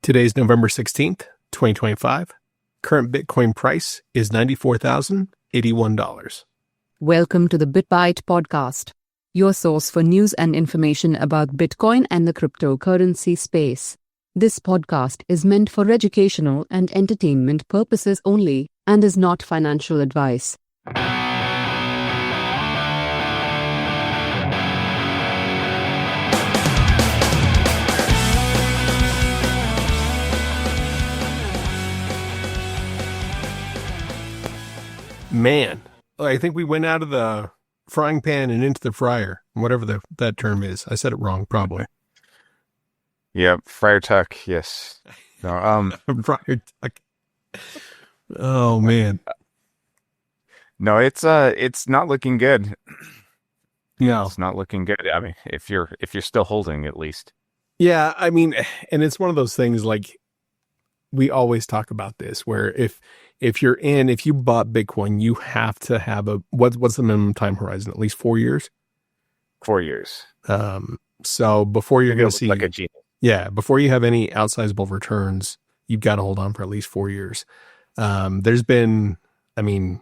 Today's November 16th, 2025. Current Bitcoin price is $94,081. Welcome to the BitBite podcast, your source for news and information about Bitcoin and the cryptocurrency space. This podcast is meant for educational and entertainment purposes only and is not financial advice. Man, I think we went out of the frying pan and into the fryer, whatever that term is. I said it wrong, probably. Yep, Friar Tuck, yes. No, Fryer tuck. Oh, man. no, it's not looking good. No. It's not looking good. I mean, if you're still holding, at least. Yeah, I mean, and it's one of those things like we always talk about this, where if you bought Bitcoin, you have to have what's the minimum time horizon? At least 4 years? 4 years. So before you're going to see, like a genius. Yeah, before you have any outsizable returns, you've got to hold on for at least 4 years. There's been, I mean,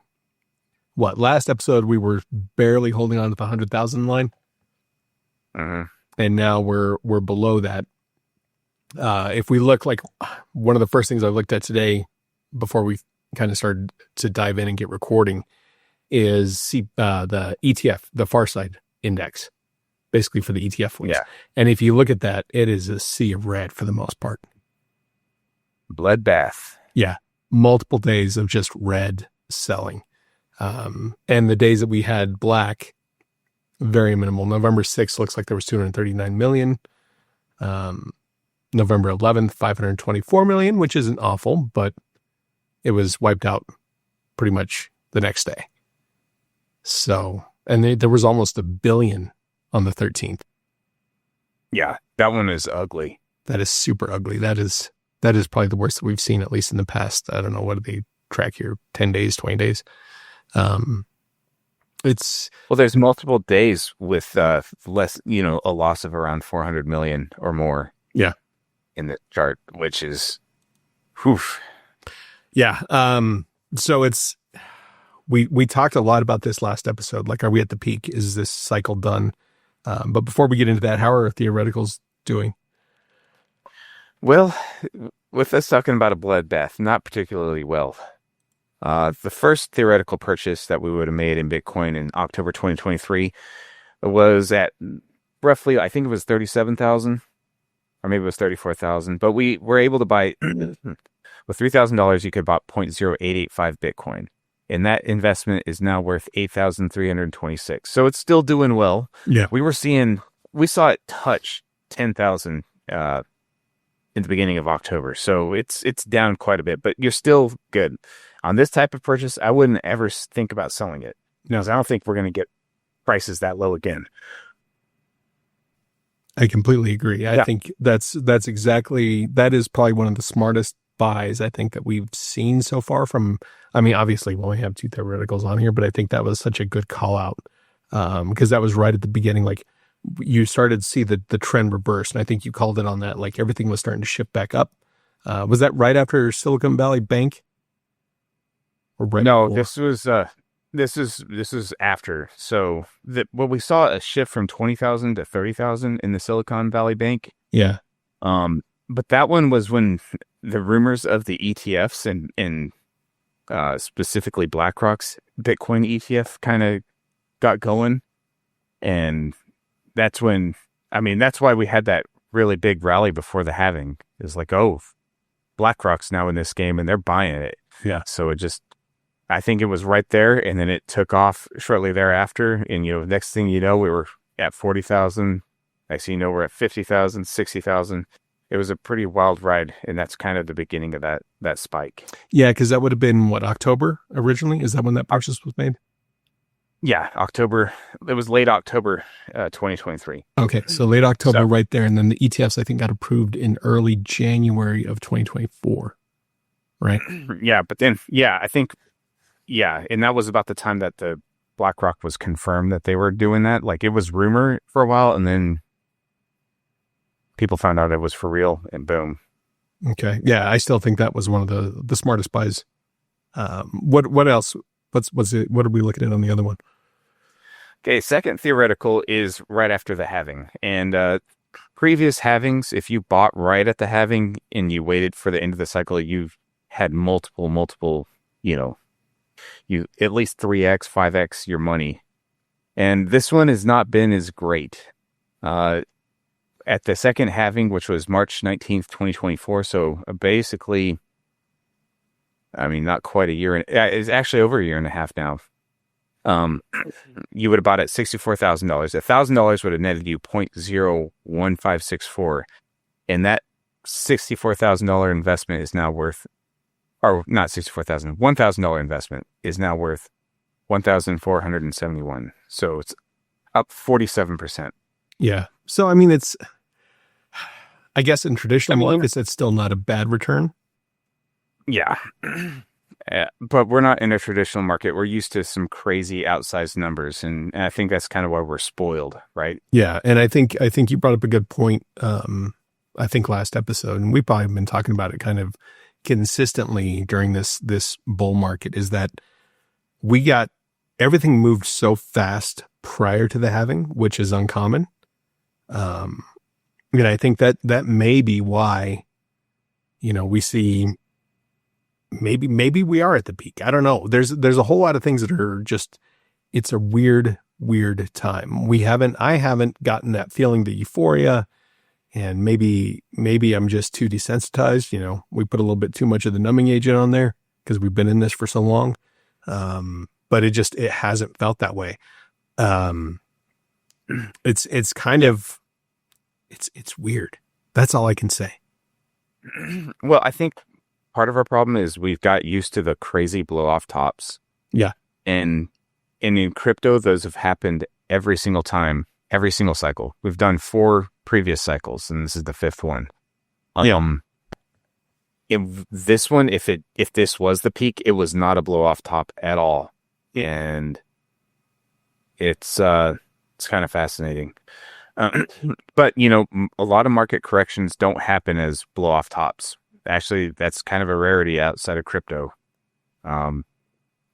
last episode we were barely holding on to the 100,000 line. Mm-hmm. And now we're below that. If we look, like one of the first things I looked at today before we kind of started to dive in and get recording is the ETF, the Farside Index, basically for the ETF ones. Yeah. And And if you look at that, it is a sea of red for the most part. bloodbath. Yeah. Multiple days of just red selling. And the days that we had black, very minimal. November 6th looks like there was 239 million. November 11th, 524 million, which isn't awful, but it was wiped out pretty much the next day. So, and there was almost 1 billion on the 13th. Yeah, that one is ugly. That is super ugly. That is probably the worst that we've seen, at least in the past. I don't know, what do they track here? 10 days, 20 days. It's Well, there's multiple days with less, a loss of around 400 million or more. Yeah. In the chart, which is, whew. Yeah. So it's, we talked a lot about this last episode. Like, are we at the peak? Is this cycle done? But before we get into that, how are theoreticals doing? Well, with us talking about a bloodbath, not particularly well. The first theoretical purchase that we would have made in Bitcoin in October 2023 was at roughly, I think it was 37,000, or maybe it was 34,000. But we were able to buy, with $3,000, you could buy 0.0885 Bitcoin. And that investment is now worth 8,326. So it's still doing well. Yeah. We saw it touch 10,000 in the beginning of October. So it's down quite a bit, but you're still good. On this type of purchase, I wouldn't ever think about selling it. No, I don't think we're going to get prices that low again. I completely agree. I think that is probably one of the smartest buys I think that we've seen so far from, I mean, obviously we only have two theoreticals on here, but I think that was such a good call out. Because that was right at the beginning, like you started to see the trend reverse. And I think you called it on that, like everything was starting to shift back up. Was that right after Silicon Valley Bank? Or right No, before? this is after. So we saw a shift from 20,000 to 30,000 in the Silicon Valley Bank. Yeah. But that one was when the rumors of the ETFs and specifically BlackRock's Bitcoin ETF kind of got going. And that's when, that's why we had that really big rally before the halving. It's like, oh, BlackRock's now in this game and they're buying it. Yeah. So I think it was right there, and then it took off shortly thereafter. And, next thing you know, we were at 40,000. Next thing you know, we're at 50,000, 60,000. It was a pretty wild ride, and that's kind of the beginning of that spike. Yeah, because that would have been, October originally? Is that when that purchase was made? Yeah, October. It was late October 2023. Okay, so late October right there. And then the ETFs, I think, got approved in early January of 2024, right? Yeah, but then, I think, and that was about the time that the BlackRock was confirmed that they were doing that. Like, it was rumor for a while, and then people found out it was for real, and boom. Okay. Yeah, I still think that was one of the smartest buys. What else? What's it? What are we looking at on the other one? Okay, second theoretical is right after the halving. And previous halvings, if you bought right at the halving and you waited for the end of the cycle, you've had multiple, you at least 3x, 5x your money. And this one has not been as great. At the second halving, which was March 19th, 2024, so basically, I mean, not quite a year. It's actually over a year and a half now. You would have bought it $64,000. $1,000 would have netted you 0.01564, and that $64,000 investment is now worth, or not 64,000, $1,000 investment is now worth 1,471. So it's up 47%. Yeah. So I mean, I guess in traditional markets, it's still not a bad return. Yeah. But we're not in a traditional market. We're used to some crazy outsized numbers, and I think that's kind of why we're spoiled, right? Yeah, and I think you brought up a good point. I think last episode, and we've probably been talking about it kind of consistently during this bull market, is that we got everything moved so fast prior to the halving, which is uncommon. And I think that may be why, we see. Maybe we are at the peak. I don't know. There's a whole lot of things that are just, it's a weird time. I haven't gotten that feeling, the euphoria, and maybe I'm just too desensitized. We put a little bit too much of the numbing agent on there because we've been in this for so long. But it hasn't felt that way. It's kind of, it's weird. That's all I can say. Well, I think part of our problem is we've got used to the crazy blow off tops. Yeah. And in crypto, those have happened every single time, every single cycle. We've done 4 previous cycles, and this is the 5th one. If this one, if this was the peak, it was not a blow off top at all. And it's kind of fascinating. But, a lot of market corrections don't happen as blow off tops. Actually, that's kind of a rarity outside of crypto. And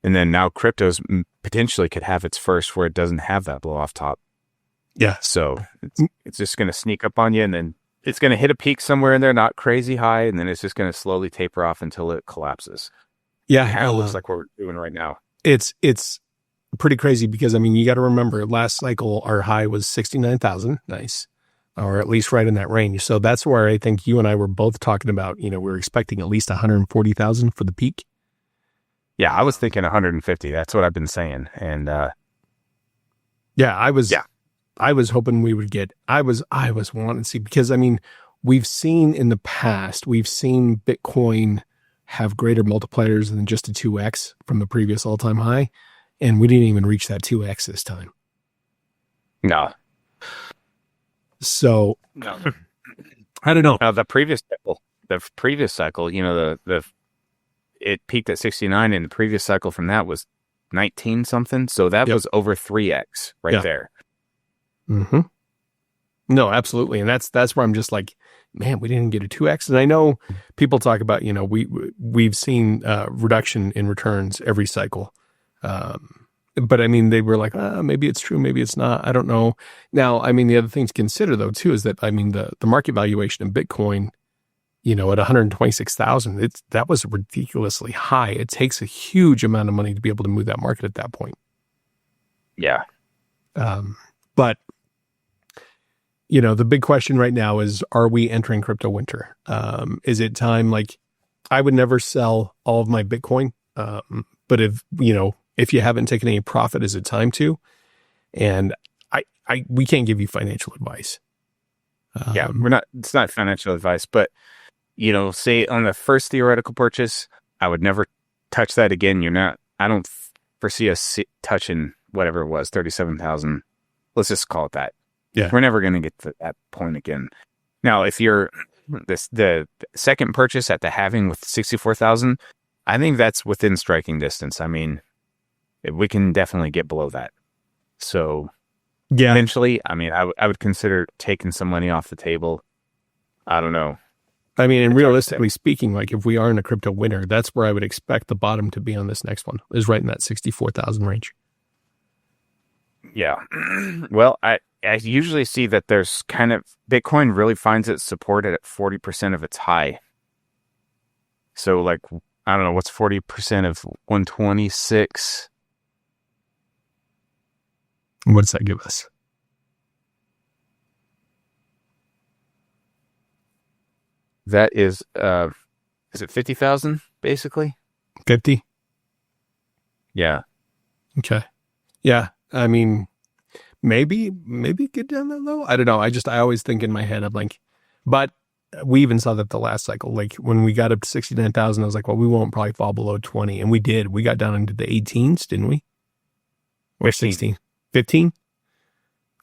then now crypto's potentially could have its first where it doesn't have that blow off top. Yeah. So it's just going to sneak up on you, and then it's going to hit a peak somewhere in there, not crazy high, and then it's just going to slowly taper off until it collapses. Yeah. Kind of looks like what we're doing right now. It's pretty crazy because, you got to remember last cycle, our high was 69,000. Nice. Or at least right in that range. So that's where I think you and I were both talking about, we're expecting at least 140,000 for the peak. Yeah, I was thinking 150. That's what I've been saying. And I was hoping we would get, I was wanting to see, because we've seen in the past, Bitcoin have greater multipliers than just a 2x from the previous all-time high. And we didn't even reach that 2x this time. No. So I don't know. The previous cycle, it peaked at 69, and the previous cycle from that was 19 something. So that was over 3x there. Mm-hmm. No, absolutely. And that's where I'm just like, man, we didn't get a 2x. And I know people talk about, we've seen reduction in returns every cycle. But they were like, maybe it's true, maybe it's not. I don't know. Now, the other thing to consider though too is that the market valuation of Bitcoin, at 126,000, that was ridiculously high. It takes a huge amount of money to be able to move that market at that point. Yeah. But the big question right now is, are we entering crypto winter? Is it time? Like, I would never sell all of my Bitcoin. But if you haven't taken any profit, is it time to? And we can't give you financial advice. It's not financial advice, but, say on the first theoretical purchase, I would never touch that again. I don't foresee us touching whatever it was, 37,000. Let's just call it that. Yeah. We're never going to get to that point again. Now, if you're the second purchase at the halving with 64,000, I think that's within striking distance. We can definitely get below that. So eventually, I would consider taking some money off the table. I don't know. I mean, and realistically speaking, like if we are in a crypto winter, that's where I would expect the bottom to be on this next one, is right in that 64,000 range. Yeah. Well, I usually see that there's kind of Bitcoin really finds its support at 40% of its high. So like, I don't know, what's 40% of 126? What does that give us? That is it 50,000 basically? 50? Yeah. Okay. Yeah. I mean, maybe get down that low. I don't know. I always think in my head, I'm like, but we even saw that the last cycle, like when we got up to 69,000, I was like, well, we won't probably fall below 20. And we did. We got down into the 18s, didn't we? Or 16? 15?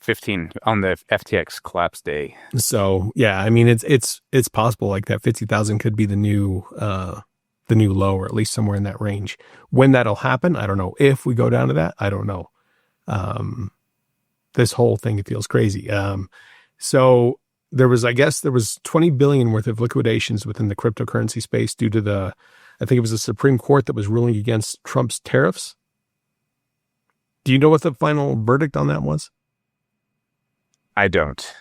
15 on the FTX collapse day. So yeah, I mean, it's possible like that 50,000 could be the new low, or at least somewhere in that range. When that'll happen, I don't know. If we go down to that, I don't know. This whole thing, it feels crazy. So there was 20 billion worth of liquidations within the cryptocurrency space due to I think it was the Supreme Court that was ruling against Trump's tariffs. Do you know what the final verdict on that was? I don't.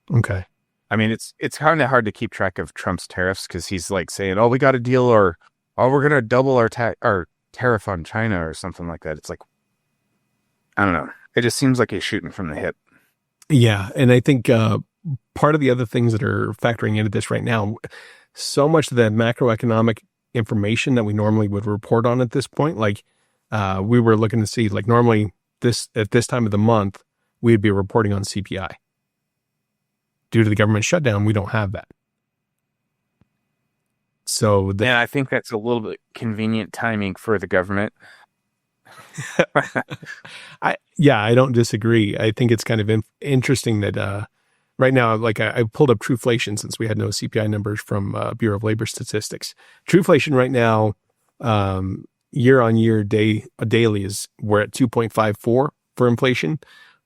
Okay. I mean, it's kind of hard to keep track of Trump's tariffs because he's like saying, "Oh, we got a deal," or "Oh, we're gonna double our tariff on China," or something like that. It's like, I don't know. It just seems like he's shooting from the hip. Yeah, and I think part of the other things that are factoring into this right now, so much of the macroeconomic information that we normally would report on at this point, like we were looking to see, like normally at this time of the month, we'd be reporting on CPI. Due to the government shutdown, we don't have that. So and I think that's a little bit convenient timing for the government. I don't disagree. I think it's kind of interesting that right now, like I pulled up Trueflation since we had no CPI numbers from Bureau of Labor Statistics. Trueflation right now, year on year, daily we're at 2.54 for inflation.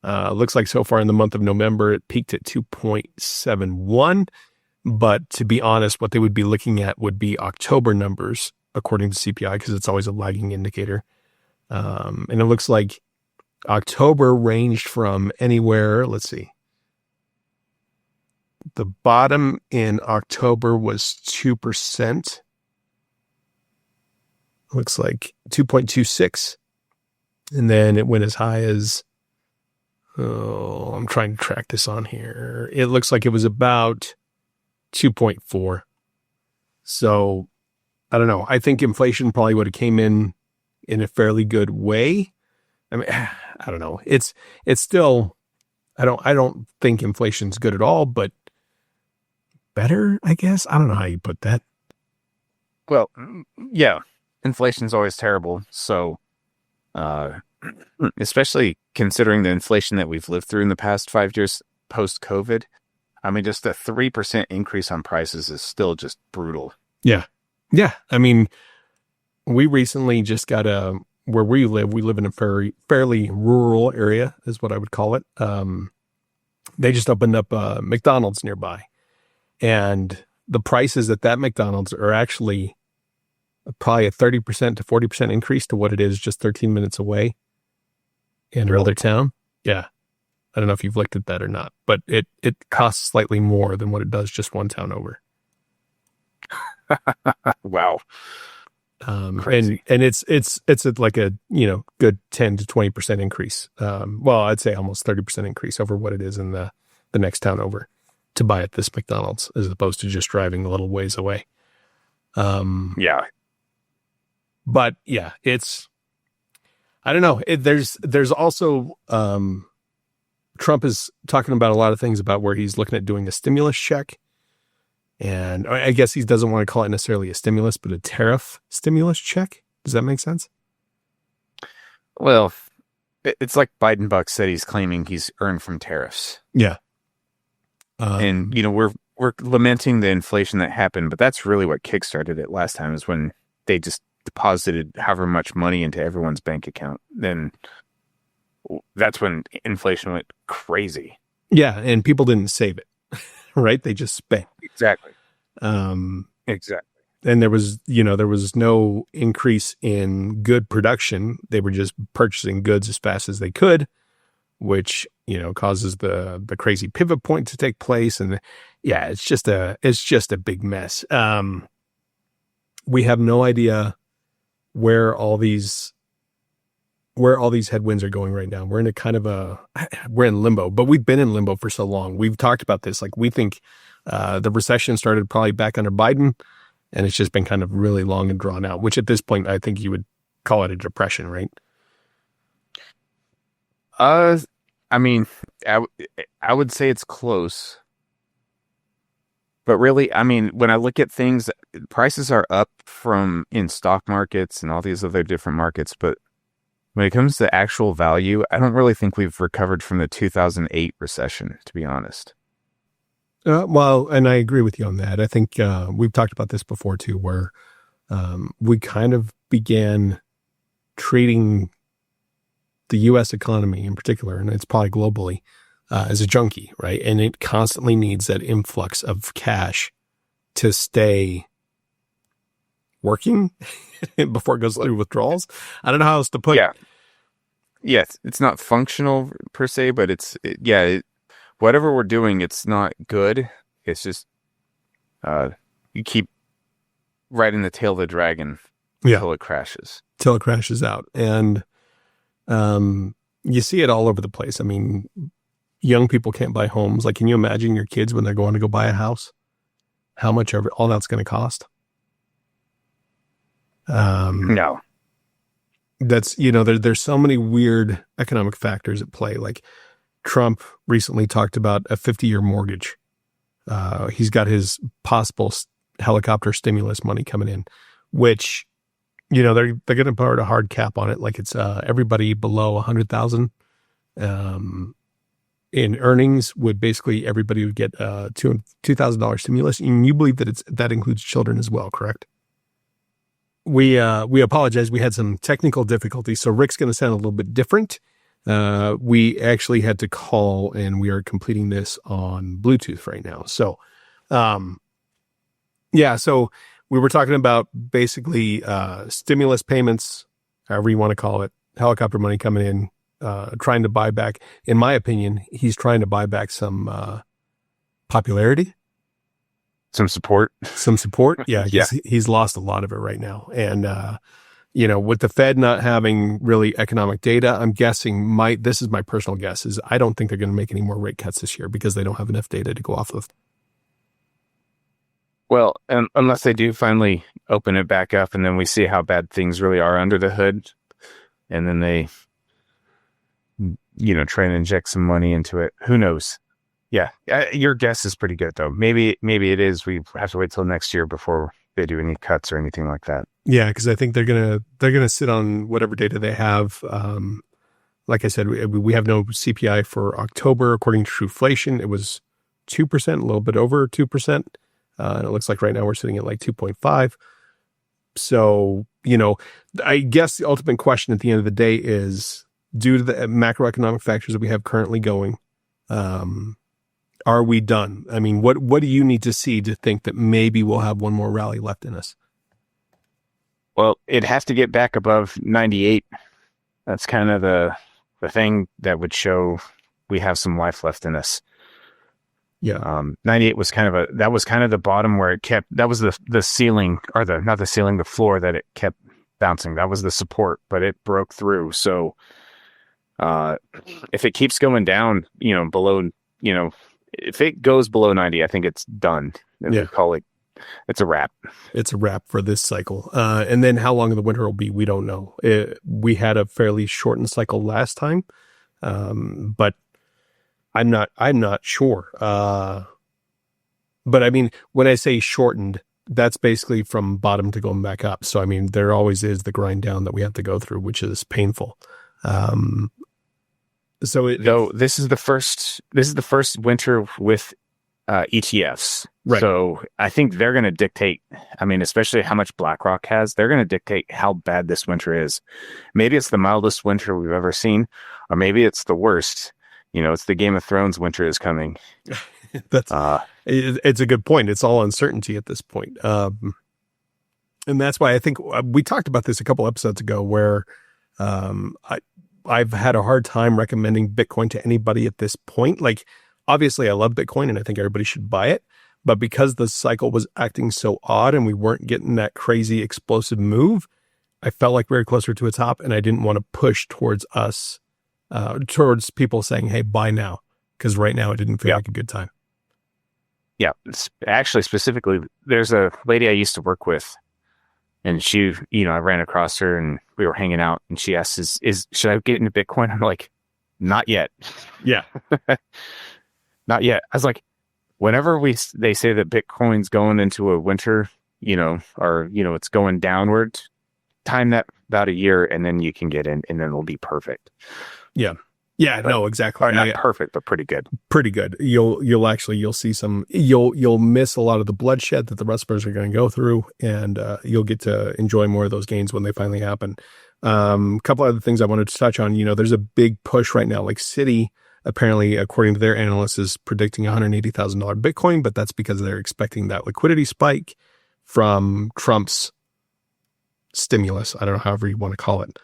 Looks like so far in the month of November, it peaked at 2.71. But to be honest, what they would be looking at would be October numbers, according to CPI, because it's always a lagging indicator. And it looks like October ranged from anywhere, let's see. The bottom in October was 2%. Looks like 2.26. And then it went as high as, I'm trying to track this on here. It looks like it was about 2.4. So I don't know. I think inflation probably would have came in a fairly good way. I mean, I don't know. It's still, I don't think inflation's good at all, but better, I guess. I don't know how you put that. Well, yeah, inflation's always terrible. So, especially considering the inflation that we've lived through in the past 5 years post-COVID, I mean, just a 3% increase on prices is still just brutal. Yeah. Yeah. I mean, we recently just got where we live in a fairly rural area is what I would call it. They just opened up a McDonald's nearby, and the prices at that McDonald's are actually probably a 30% to 40% increase to what it is just 13 minutes away in another town. Yeah. I don't know if you've looked at that or not, but it costs slightly more than what it does just one town over. Wow. And it's like a, good 10 to 20% increase. Well, I'd say almost 30% increase over what it is in the next town over to buy at this McDonald's, as opposed to just driving a little ways away. Yeah. But yeah, I don't know. There's also, Trump is talking about a lot of things about where he's looking at doing a stimulus check. And I guess he doesn't want to call it necessarily a stimulus, but a tariff stimulus check. Does that make sense? Well, it's like Biden Buck said he's claiming he's earned from tariffs. Yeah. And, we're lamenting the inflation that happened, but that's really what kickstarted it last time, is when they just deposited however much money into everyone's bank account. Then that's when inflation went crazy. Yeah. And people didn't save it, right? They just spent. Exactly. Exactly. And there was no increase in good production. They were just purchasing goods as fast as they could, which, causes the crazy pivot point to take place. And yeah, it's just a big mess. We have no idea where all these headwinds are going right now. We're in we're in limbo, but we've been in limbo for so long. We've talked about this. Like, we think the recession started probably back under Biden, and it's just been kind of really long and drawn out, which at this point, I think you would call it a depression, right? I mean, I would say it's close. But really, I mean, when I look at things, prices are up in stock markets and all these other different markets. But when it comes to actual value, I don't really think we've recovered from the 2008 recession, to be honest. Well, and I agree with you on that. I think we've talked about this before too, where we kind of began treating the U.S. economy in particular, and it's probably globally, as a junkie, right? And it constantly needs that influx of cash to stay working before it goes through withdrawals. I don't know how else to put it. Yeah, it's not functional per se, but whatever we're doing, it's not good. It's just you keep riding the tail of the dragon until it crashes. Till it crashes out. And you see it all over the place. I mean, young people can't buy homes. Like, can you imagine your kids when they're going to go buy a house? How much all that's going to cost? No. That's, there's so many weird economic factors at play. Like, Trump recently talked about a 50-year mortgage. He's got his possible helicopter stimulus money coming in, which, they're going to put a hard cap on it. Like, it's everybody below 100,000 in earnings everybody would get $2,000 stimulus. And you believe that includes children as well, correct? We apologize. We had some technical difficulties, so Rick's going to sound a little bit different. We actually had to call, and we are completing this on Bluetooth right now. So, so we were talking about basically stimulus payments, however you want to call it, helicopter money coming in, trying to buy back. In my opinion, he's trying to buy back some popularity. Some support. Yeah. He's lost a lot of it right now. And, with the Fed not having really economic data, I'm guessing this is my personal guess, is I don't think they're going to make any more rate cuts this year because they don't have enough data to go off of. Well, unless they do finally open it back up and then we see how bad things really are under the hood, and then they, try and inject some money into it. Who knows? Yeah. Your guess is pretty good, though. Maybe it is. We have to wait till next year before they do any cuts or anything like that. Yeah, because I think they're gonna sit on whatever data they have. Like I said, we have no CPI for October. According to Trueflation, it was 2%, a little bit over 2%. And it looks like right now we're sitting at like 2.5. So, I guess the ultimate question at the end of the day is, due to the macroeconomic factors that we have currently going, are we done? I mean, what do you need to see to think that maybe we'll have one more rally left in us? Well, it has to get back above 98. That's kind of the thing that would show we have some life left in us. Yeah. 98 was kind of the bottom where it kept, that was the ceiling, or not the ceiling, the floor that it kept bouncing. That was the support, but it broke through. So, if it keeps going down, below, if it goes below 90, I think it's done. Yeah. We call it, it's a wrap. It's a wrap for this cycle. And then how long the winter will be, we don't know. We had a fairly shortened cycle last time. But I'm not sure. But I mean, when I say shortened, that's basically from bottom to going back up. So, I mean, there always is the grind down that we have to go through, which is painful. Though this is the first winter with ETFs. Right. So I think they're going to dictate, I mean, especially how much BlackRock has, they're going to dictate how bad this winter is. Maybe it's the mildest winter we've ever seen, or maybe it's the worst. It's the Game of Thrones winter is coming. That's It's a good point. It's all uncertainty at this point. And that's why I think we talked about this a couple episodes ago where I've had a hard time recommending Bitcoin to anybody at this point. Like, obviously I love Bitcoin and I think everybody should buy it, but because the cycle was acting so odd and we weren't getting that crazy explosive move, I felt like we were closer to a top and I didn't want to push towards towards people saying, hey, buy now. Because right now it didn't feel like a good time. Yeah. Actually, specifically, there's a lady I used to work with, and she, I ran across her and we were hanging out, and she asked, should I get into Bitcoin? I'm like, not yet. Yeah. Not yet. I was like, whenever they say that Bitcoin's going into a winter, or, it's going downward, time that about a year and then you can get in and then it'll be perfect. Yeah. Yeah, no, exactly. Or not perfect, but pretty good. Pretty good. You'll see you'll miss a lot of the bloodshed that the rest of us are going to go through, and you'll get to enjoy more of those gains when they finally happen. A couple other things I wanted to touch on. There's a big push right now. Like Citi, apparently, according to their analysts, is predicting $180,000 Bitcoin, but that's because they're expecting that liquidity spike from Trump's stimulus. I don't know, however you want to call it.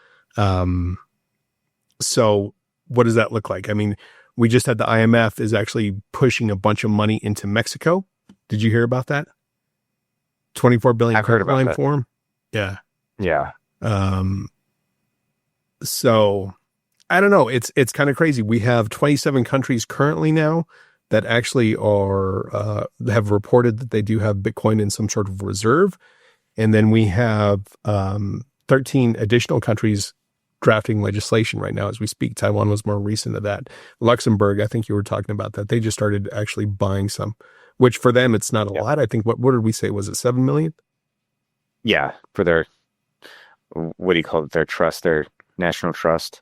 So what does that look like? I mean, we just had the IMF is actually pushing a bunch of money into Mexico. Did you hear about that? 24 billion. I've heard about that. For them. Yeah. Yeah. So I don't know. It's kind of crazy. We have 27 countries currently now that actually have reported that they do have Bitcoin in some sort of reserve. And then we have 13 additional countries drafting legislation right now as we speak. Taiwan was more recent to that. Luxembourg, I think you were talking about that. They just started actually buying some, which for them, it's not a lot. I think, what did we say? Was it 7 million? Yeah. For their, what do you call it? Their trust, their national trust.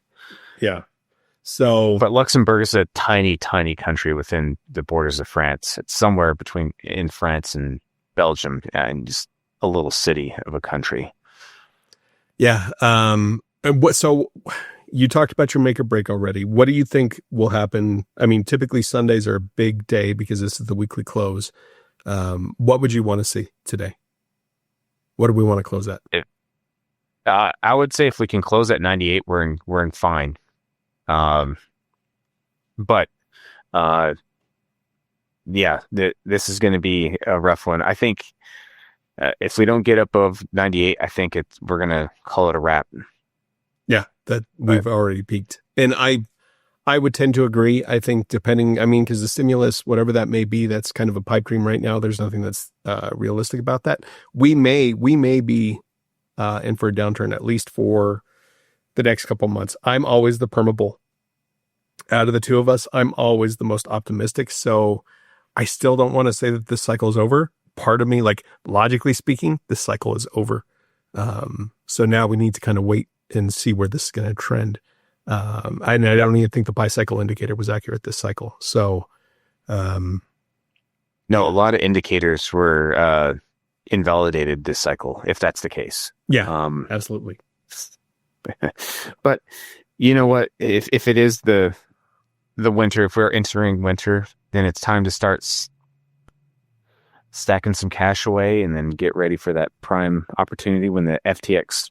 Yeah. So, but Luxembourg is a tiny, tiny country within the borders of France. It's somewhere in France and Belgium, and just a little city of a country. Yeah. So you talked about your make or break already. What do you think will happen? I mean, typically Sundays are a big day because this is the weekly close. What would you want to see today? What do we want to close at? I would say if we can close at 98, we're in fine. But this is going to be a rough one. I think if we don't get above 98, I think we're going to call it a wrap. Yeah, that we've already peaked. And I would tend to agree. I think because the stimulus, whatever that may be, that's kind of a pipe dream right now. There's nothing that's realistic about that. We may be in for a downturn, at least for the next couple months. I'm always the perma bull. Out of the two of us, I'm always the most optimistic. So I still don't want to say that this cycle is over. Part of me, like logically speaking, this cycle is over. So now we need to kind of wait and see where this is going to trend. I don't even think the bicycle indicator was accurate this cycle. So, no, a lot of indicators were invalidated this cycle, if that's the case. Yeah, absolutely. But you know what? If it is the winter, if we're entering winter, then it's time to start stacking some cash away and then get ready for that prime opportunity when the FTX,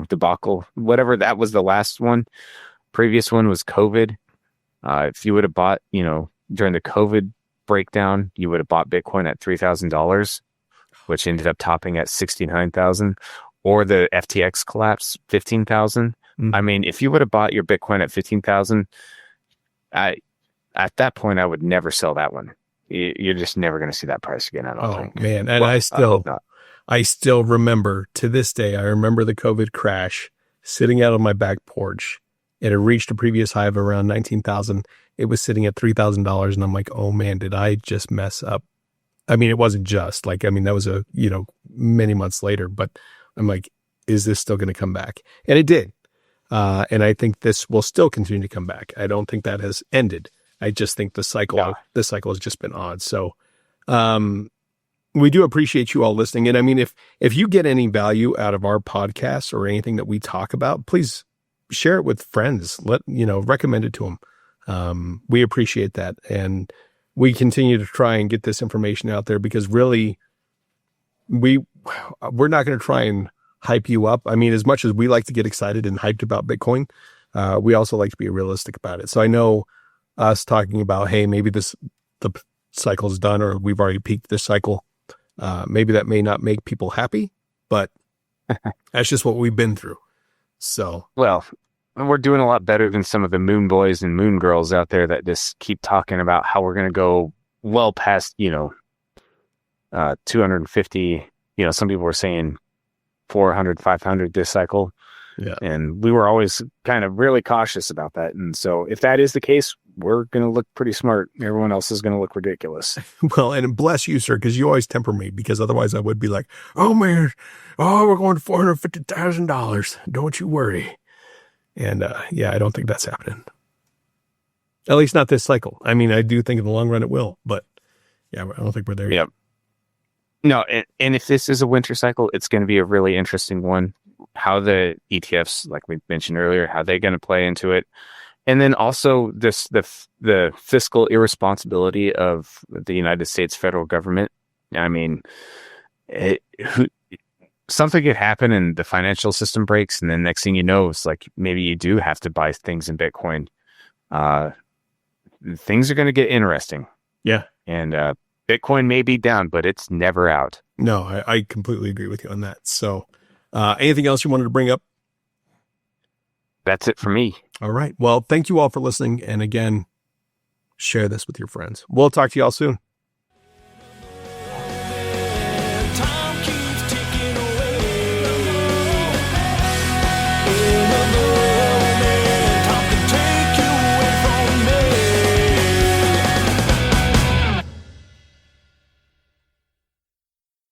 debacle, whatever that was, the last one. Previous one was COVID. If you would have bought, during the COVID breakdown, you would have bought Bitcoin at $3,000, which ended up topping at 69,000, or the FTX collapse, 15,000. I mean, if you would have bought your Bitcoin at 15,000, at that point, I would never sell that one. You're just never going to see that price again. I don't think. Man. And I still remember to this day, I remember the COVID crash sitting out on my back porch. It had reached a previous high of around 19,000. It was sitting at $3,000. And I'm like, oh man, did I just mess up? I mean, it wasn't just that was many months later, but I'm like, is this still going to come back? And it did. And I think this will still continue to come back. I don't think that has ended. I just think this cycle has just been odd. So, we do appreciate you all listening. And I mean, if you get any value out of our podcast or anything that we talk about, please share it with friends. Recommend it to them. We appreciate that. And we continue to try and get this information out there, because really we're not going to try and hype you up. I mean, as much as we like to get excited and hyped about Bitcoin, we also like to be realistic about it. So I know us talking about, hey, maybe the cycle's done, or we've already peaked this cycle. Maybe that may not make people happy, but that's just what we've been through. So, well, we're doing a lot better than some of the moon boys and moon girls out there that just keep talking about how we're going to go well past, 250. Some people were saying 400, 500 this cycle. Yeah. And we were always kind of really cautious about that. And so if that is the case, we're going to look pretty smart. Everyone else is going to look ridiculous. Well, and bless you, sir, because you always temper me, because otherwise I would be like, oh, man, we're going to $450,000. Don't you worry. And I don't think that's happening. At least not this cycle. I mean, I do think in the long run it will, but yeah, I don't think we're there yet. No, and if this is a winter cycle, it's going to be a really interesting one. How the ETFs, like we mentioned earlier, how they're going to play into it. And then also the fiscal irresponsibility of the United States federal government. I mean, something could happen and the financial system breaks, and then next thing you know, it's like maybe you do have to buy things in Bitcoin. Things are going to get interesting. Yeah. And Bitcoin may be down, but it's never out. No, I completely agree with you on that. So anything else you wanted to bring up? That's it for me. All right. Well, thank you all for listening. And again, share this with your friends. We'll talk to you all soon.